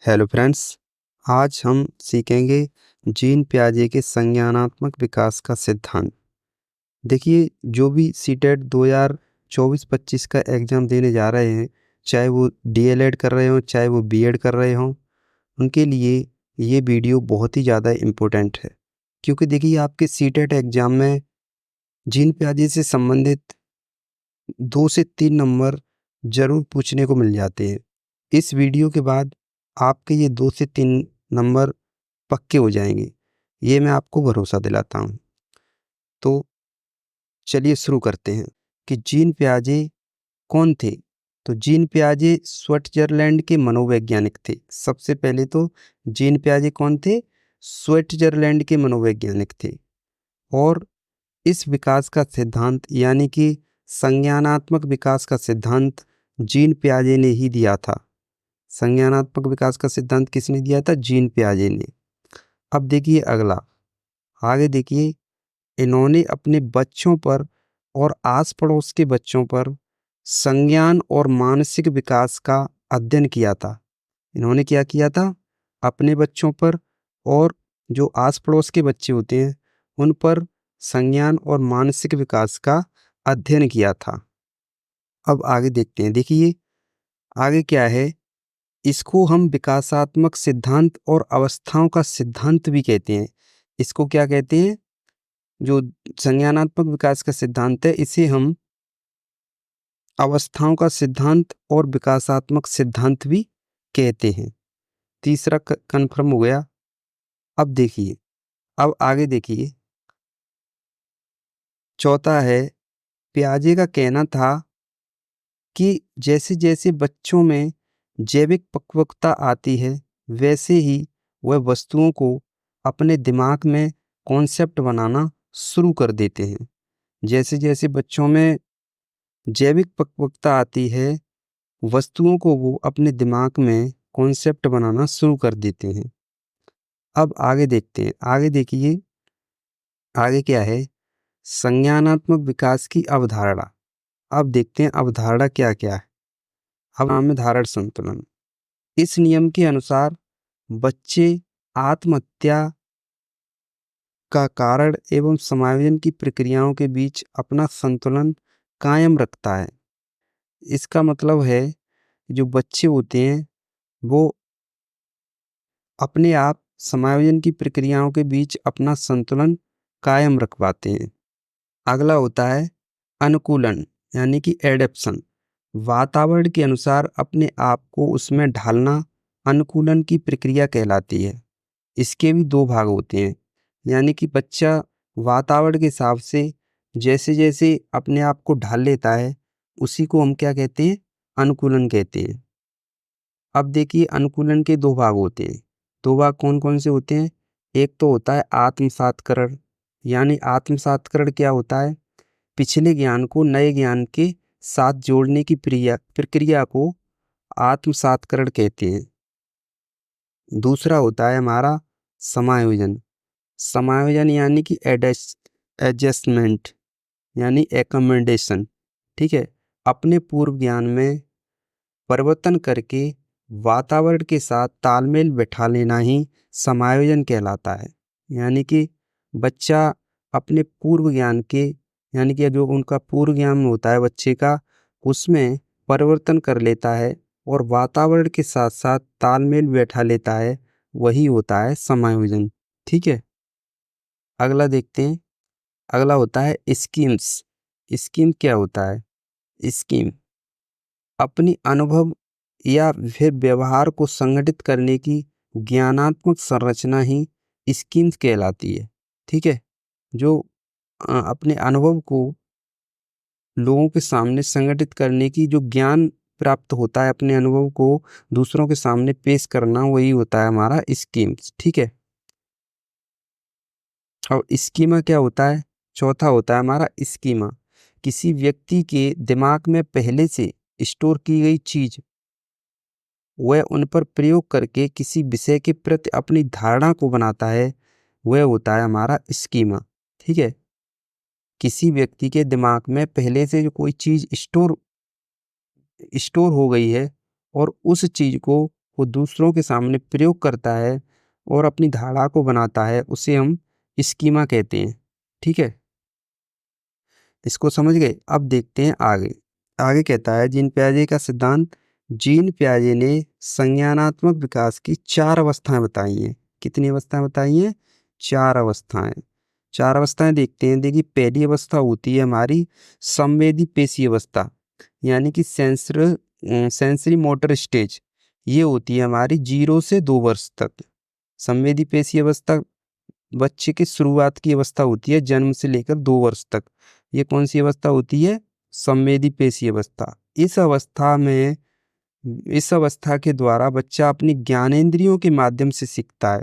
Hello friends, आज हम सीखेंगे जीन पियाजे के संज्ञानात्मक विकास का सिद्धांत। देखिए, जो भी सीटेट 2024-25 का एग्ज़ाम देने जा रहे हैं, चाहे वो डीएलएड कर रहे हों, चाहे वो बीएड कर रहे हों, उनके लिए ये वीडियो बहुत ही ज़्यादा इम्पोर्टेंट है। क्योंकि देखिए, आपके सीटेट एग्ज़ाम में जीन पियाजे से संबंधित 2 से 3 नंबर ज़रूर पूछने को मिल जाते हैं। इस वीडियो के बाद आपके ये 2 से 3 नंबर पक्के हो जाएँगे, ये मैं आपको भरोसा दिलाता हूँ। तो चलिए शुरू करते हैं कि जीन पियाजे कौन थे? तो जीन पियाजे स्विट्ज़रलैंड के मनोवैज्ञानिक थे। सबसे पहले तो जीन पियाजे कौन थे? स्विट्ज़रलैंड के मनोवैज्ञानिक थे और इस विकास का सिद्धांत यानी कि संज्ञानात्मक विकास का सिद्धांत जीन पियाजे ने ही दिया था। संज्ञानात्मक विकास का सिद्धांत किसने दिया था? जीन पियाजे ने। अब देखिए अगला, आगे देखिए, इन्होंने अपने बच्चों पर और आस पड़ोस के बच्चों पर संज्ञान और मानसिक विकास का अध्ययन किया था। इन्होंने क्या किया था? अपने बच्चों पर और जो आस पड़ोस के बच्चे होते हैं उन पर संज्ञान और मानसिक विकास का अध्ययन किया था। अब आगे देखते हैं। देखिए आगे क्या है, इसको हम विकासात्मक सिद्धांत और अवस्थाओं का सिद्धांत भी कहते हैं। इसको क्या कहते हैं? जो संज्ञानात्मक विकास का सिद्धांत है, इसे हम अवस्थाओं का सिद्धांत और विकासात्मक सिद्धांत भी कहते हैं। तीसरा कन्फर्म हो गया। अब देखिए, अब आगे देखिए, चौथा है, पियाजे का कहना था कि जैसे जैसे बच्चों में जैविक परिपक्वता आती है, वैसे ही वह वस्तुओं को अपने दिमाग में कॉन्सेप्ट बनाना शुरू कर देते हैं। जैसे जैसे बच्चों में जैविक परिपक्वता आती है, वस्तुओं को वो अपने दिमाग में कॉन्सेप्ट बनाना शुरू कर देते हैं। अब आगे देखते हैं। आगे देखिए, आगे क्या है? संज्ञानात्मक विकास की अवधारणा। अब देखते हैं अवधारणा क्या क्या है। अब नाम है धारण संतुलन। इस नियम के अनुसार बच्चे आत्महत्या का कारण एवं समायोजन की प्रक्रियाओं के बीच अपना संतुलन कायम रखता है। इसका मतलब है, जो बच्चे होते हैं वो अपने आप समायोजन की प्रक्रियाओं के बीच अपना संतुलन कायम रख पाते हैं। अगला होता है अनुकूलन यानी कि एडेप्शन। वातावरण के अनुसार अपने आप को उसमें ढालना अनुकूलन की प्रक्रिया कहलाती है। इसके भी 2 भाग होते हैं, यानी कि बच्चा वातावरण के हिसाब से जैसे जैसे अपने आप को ढाल लेता है, उसी को हम क्या कहते हैं? अनुकूलन कहते हैं। अब देखिए, अनुकूलन के 2 भाग होते हैं। 2 भाग कौन कौन से होते हैं? एक तो होता है आत्मसातकरण। यानी आत्मसातकरण क्या होता है? पिछले ज्ञान को नए ज्ञान के साथ जोड़ने की प्रक्रिया को आत्मसातकरण कहते हैं। दूसरा होता है हमारा समायोजन। समायोजन यानी कि एडजस्टमेंट यानी एकमेंडेशन। ठीक है, अपने पूर्व ज्ञान में परिवर्तन करके वातावरण के साथ तालमेल बैठा लेना ही समायोजन कहलाता है। यानी कि बच्चा अपने पूर्व ज्ञान के, यानी कि जो उनका पूर्व ज्ञान होता है बच्चे का, उसमें परिवर्तन कर लेता है और वातावरण के साथ साथ तालमेल बैठा लेता है, वही होता है समायोजन। ठीक है, अगला देखते हैं। अगला होता है स्कीम्स। स्कीम क्या होता है? स्कीम अपनी अनुभव या फिर व्यवहार को संगठित करने की ज्ञानात्मक संरचना ही स्कीम्स कहलाती है। ठीक है, जो अपने अनुभव को लोगों के सामने संगठित करने की जो ज्ञान प्राप्त होता है, अपने अनुभव को दूसरों के सामने पेश करना, वही होता है हमारा स्कीम्स। ठीक है, और स्कीमा क्या होता है? चौथा होता है हमारा स्कीमा। किसी व्यक्ति के दिमाग में पहले से स्टोर की गई चीज, वह उन पर प्रयोग करके किसी विषय के प्रति अपनी धारणा को बनाता है, वह होता है हमारा स्कीमा। ठीक है, किसी व्यक्ति के दिमाग में पहले से जो कोई चीज स्टोर स्टोर हो गई है और उस चीज को वो दूसरों के सामने प्रयोग करता है और अपनी धारणा को बनाता है, उसे हम स्कीमा कहते हैं। ठीक है, इसको समझ गए। अब देखते हैं आगे। आगे कहता है जीन पियाजे का सिद्धांत। जीन पियाजे ने संज्ञानात्मक विकास की 4 अवस्थाएं बताई हैं। कितनी अवस्थाएं बताई हैं? 4 अवस्थाएं। 4 अवस्थाएं देखते हैं। देखिए, पहली अवस्था होती है हमारी संवेदी पेशी अवस्था, यानी कि सेंसरी मोटर स्टेज। ये होती है हमारी 0 से 2 वर्ष तक। संवेदी पेशी अवस्था बच्चे की शुरुआत की अवस्था होती है, जन्म से लेकर 2 वर्ष तक। ये कौन सी अवस्था होती है? संवेदी पेशी अवस्था। इस अवस्था के द्वारा बच्चा अपनी ज्ञानेंद्रियों के माध्यम से सीखता है।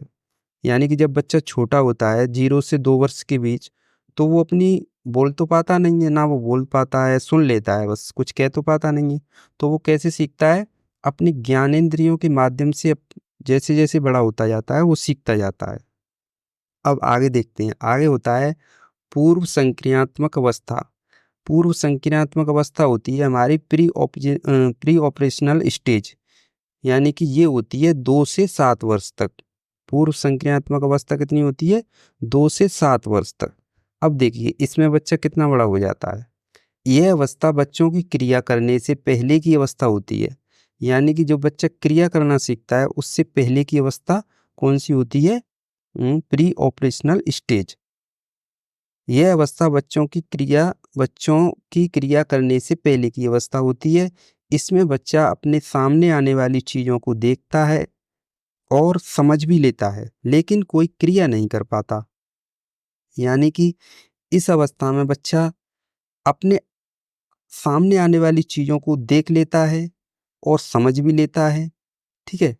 यानी कि जब बच्चा छोटा होता है 0 से 2 वर्ष के बीच, तो वो अपनी बोल तो पाता नहीं है, ना वो बोल पाता है, सुन लेता है, बस कुछ कह तो पाता नहीं है। तो वो कैसे सीखता है? अपनी ज्ञानेंद्रियों के माध्यम से। जैसे जैसे बड़ा होता जाता है वो सीखता जाता है। अब आगे देखते हैं। आगे होता है पूर्व संक्रियात्मक अवस्था। पूर्व संक्रियात्मक अवस्था होती है हमारी प्री ऑपरेशनल स्टेज, यानी कि ये होती है 2 से 7 वर्ष तक। पूर्व संक्रियात्मक अवस्था कितनी होती है? 2 से 7 वर्ष तक। अब देखिए, इसमें बच्चा कितना बड़ा हो जाता है। यह अवस्था बच्चों की क्रिया करने से पहले की अवस्था होती है। यानी कि जो बच्चा क्रिया करना सीखता है उससे पहले की अवस्था कौन सी होती है? Pre operational stage. यह अवस्था बच्चों की क्रिया करने से पहले की अवस्था होती है। इसमें बच्चा अपने सामने आने वाली चीजों को देखता है और समझ भी लेता है, लेकिन कोई क्रिया नहीं कर पाता। यानी कि इस अवस्था में बच्चा अपने सामने आने वाली चीजों को देख लेता है और समझ भी लेता है। ठीक है,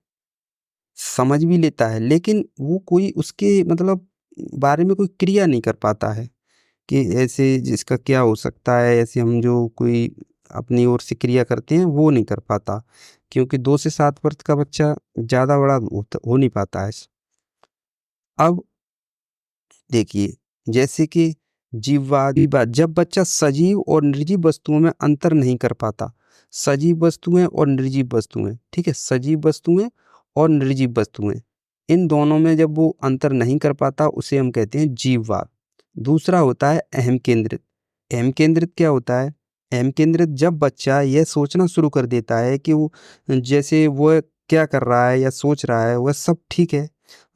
समझ भी लेता है, लेकिन वो कोई उसके मतलब बारे में कोई क्रिया नहीं कर पाता है कि ऐसे जिसका क्या हो सकता है, ऐसे हम जो कोई अपनी ओर से क्रिया करते हैं वो नहीं कर पाता, क्योंकि 2 से 7 वर्ष का बच्चा ज़्यादा बड़ा हो नहीं पाता है। अब देखिए, जैसे कि जीववाद, जब बच्चा सजीव और निर्जीव वस्तुओं में अंतर नहीं कर पाता। सजीव वस्तुएं और निर्जीव वस्तुएं, ठीक है, सजीव वस्तुएं और निर्जीव वस्तुएं, इन दोनों में जब वो अंतर नहीं कर पाता उसे हम कहते हैं जीववाद। दूसरा होता है अहम केंद्रित। अहम केंद्रित क्या होता है? अहम केंद्रित जब बच्चा यह सोचना शुरू कर देता है कि वो, जैसे वो क्या कर रहा है या सोच रहा है वह सब ठीक है।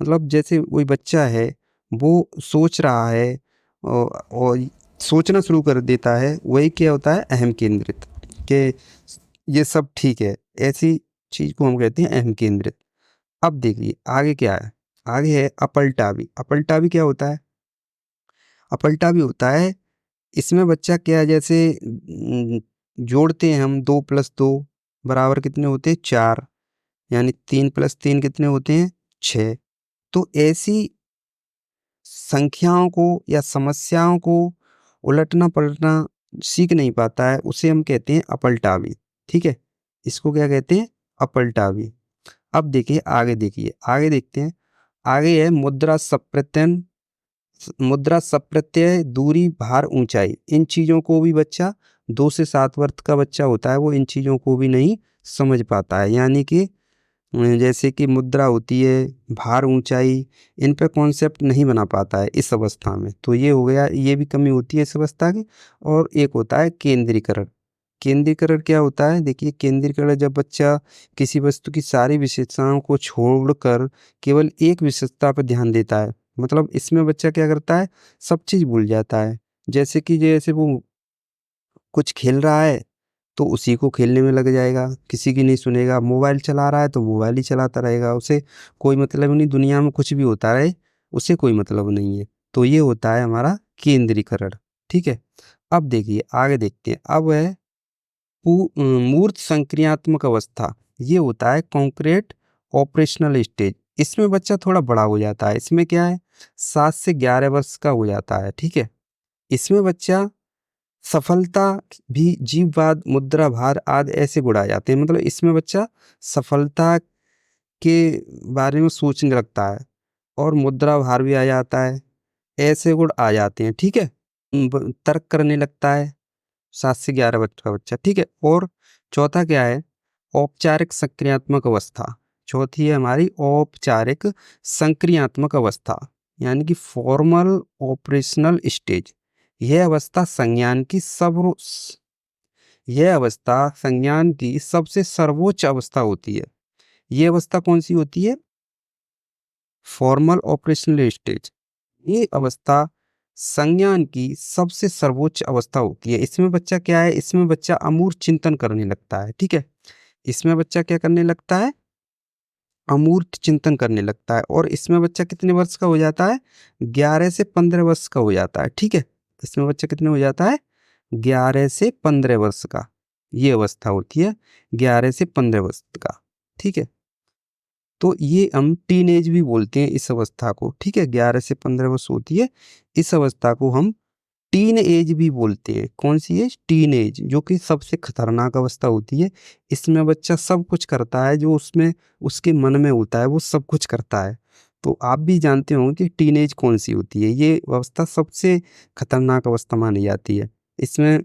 मतलब जैसे कोई बच्चा है, वो सोच रहा है और सोचना शुरू कर देता है, वही क्या होता है? अहम केंद्रित, कि ये सब ठीक है। ऐसी चीज को हम कहते हैं अहम केंद्रित। अब देखिए आगे क्या है। आगे है अपलटावी। अपलटावी क्या होता है? अपलटावी होता है, इसमें बच्चा क्या है, जैसे जोड़ते हैं हम 2 + 2 बराबर कितने होते हैं? 4। यानी 3 + 3 कितने होते हैं? 6। तो ऐसी संख्याओं को या समस्याओं को उलटना पलटना सीख नहीं पाता है, उसे हम कहते हैं अपलटावी। ठीक है, इसको क्या कहते हैं? अपलटावी। अब देखिए आगे, देखिए आगे देखते हैं। आगे है मुद्रा सप्रत्यय, दूरी, भार, ऊंचाई। इन चीजों को भी बच्चा 2 से 7 वर्ष का बच्चा होता है, वो इन चीजों को भी नहीं समझ पाता है। यानी कि जैसे कि मुद्रा होती है, भार, ऊंचाई, इन पे कॉन्सेप्ट नहीं बना पाता है इस अवस्था में। तो ये हो गया, ये भी कमी होती है इस अवस्था की। और एक होता है केंद्रीकरण। केंद्रीकरण क्या होता है? देखिए, केंद्रीकरण जब बच्चा किसी वस्तु की सारी विशेषताओं को छोड़कर केवल एक विशेषता पर ध्यान देता है। मतलब इसमें बच्चा क्या करता है? सब चीज भूल जाता है। जैसे वो कुछ खेल रहा है तो उसी को खेलने में लग जाएगा, किसी की नहीं सुनेगा। मोबाइल चला रहा है तो मोबाइल ही चलाता रहेगा, उसे कोई मतलब नहीं, दुनिया में कुछ भी होता रहे उसे कोई मतलब नहीं है। तो ये होता है हमारा केंद्रीकरण। ठीक है, अब देखिए आगे देखते हैं। अब है मूर्त संक्रियात्मक अवस्था। ये होता है कॉन्क्रीट ऑपरेशनल स्टेज। इसमें बच्चा थोड़ा बड़ा हो जाता है। इसमें क्या है? 7 से 11 वर्ष का हो जाता है। ठीक है, इसमें बच्चा सफलता भी जीववाद, मुद्रा, भार आदि ऐसे गुण आ जाते हैं। मतलब इसमें बच्चा सफलता के बारे में सोचने लगता है और मुद्रा, भार भी आ जाता है, ऐसे गुण आ जाते हैं। ठीक है, तर्क करने लगता है 7 से 11 वर्ष का बच्चा। ठीक है, और चौथा क्या है? औपचारिक सक्रियात्मक अवस्था। चौथी है हमारी औपचारिक संक्रियात्मक अवस्था, यानी कि फॉर्मल ऑपरेशनल स्टेज। यह अवस्था संज्ञान की यह अवस्था संज्ञान की सबसे सर्वोच्च अवस्था होती है। ये अवस्था कौन सी होती है? Formal operational stage. ये अवस्था संज्ञान की सबसे सर्वोच्च अवस्था होती है। इसमें बच्चा क्या है, इसमें बच्चा अमूर्त चिंतन करने लगता है। ठीक है, इसमें बच्चा क्या करने लगता है? अमूर्त चिंतन करने लगता है। और इसमें बच्चा कितने वर्ष का हो जाता है? 11 से 15 वर्ष का हो जाता है। ठीक है, इसमें बच्चा कितने हो जाता है? 11 से 15 वर्ष का ये अवस्था होती है, 11 से 15 वर्ष का। ठीक है, तो ये हम टीन एज भी बोलते हैं इस अवस्था को। ठीक है, 11 से 15 वर्ष होती है, इस अवस्था को हम टीन एज भी बोलते हैं। कौन सी एज? टीन एज, जो कि सबसे खतरनाक अवस्था होती है। इसमें बच्चा सब कुछ करता है, जो उसमें उसके मन में होता है वो सब कुछ करता है। तो आप भी जानते होंगे कि टीन एज कौन सी होती है। ये अवस्था सबसे खतरनाक अवस्था मानी जाती है। इसमें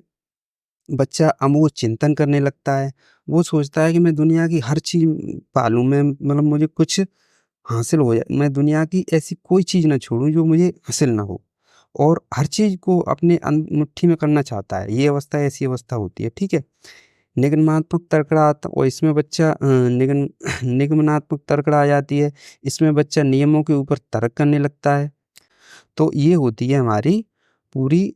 बच्चा अमूल चिंतन करने लगता है। वो सोचता है कि मैं दुनिया की हर चीज़ पालूँ, मैं मतलब मुझे कुछ हासिल हो जाए, मैं दुनिया की ऐसी कोई चीज़ ना छोड़ूँ जो मुझे हासिल ना हो, और हर चीज़ को अपने मुट्ठी में करना चाहता है। ये अवस्था ऐसी अवस्था होती है। ठीक है, निगमनात्मक तर्कड़ा और इसमें बच्चा निगमनात्मक तर्कड़ा आ जाती है। इसमें बच्चा नियमों के ऊपर तर्क करने लगता है। तो ये होती है हमारी पूरी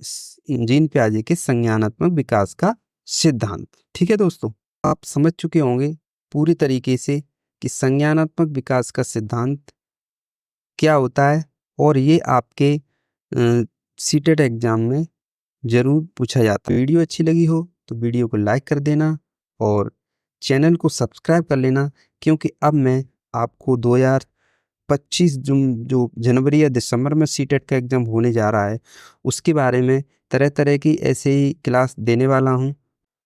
जीन पियाजे के संज्ञानात्मक विकास का सिद्धांत। ठीक है दोस्तों, आप समझ चुके होंगे पूरी तरीके से कि संज्ञानात्मक विकास का सिद्धांत क्या होता है, और ये आपके सीटेट एग्जाम में जरूर पूछा जाता है। वीडियो अच्छी लगी हो तो वीडियो को लाइक कर देना और चैनल को सब्सक्राइब कर लेना, क्योंकि अब मैं आपको 2025 जो जनवरी या दिसंबर में सीटेट का एग्ज़ाम होने जा रहा है, उसके बारे में तरह तरह की ऐसे ही क्लास देने वाला हूं।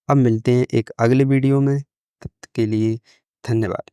अब मिलते हैं एक अगले वीडियो में, तब तक के लिए धन्यवाद।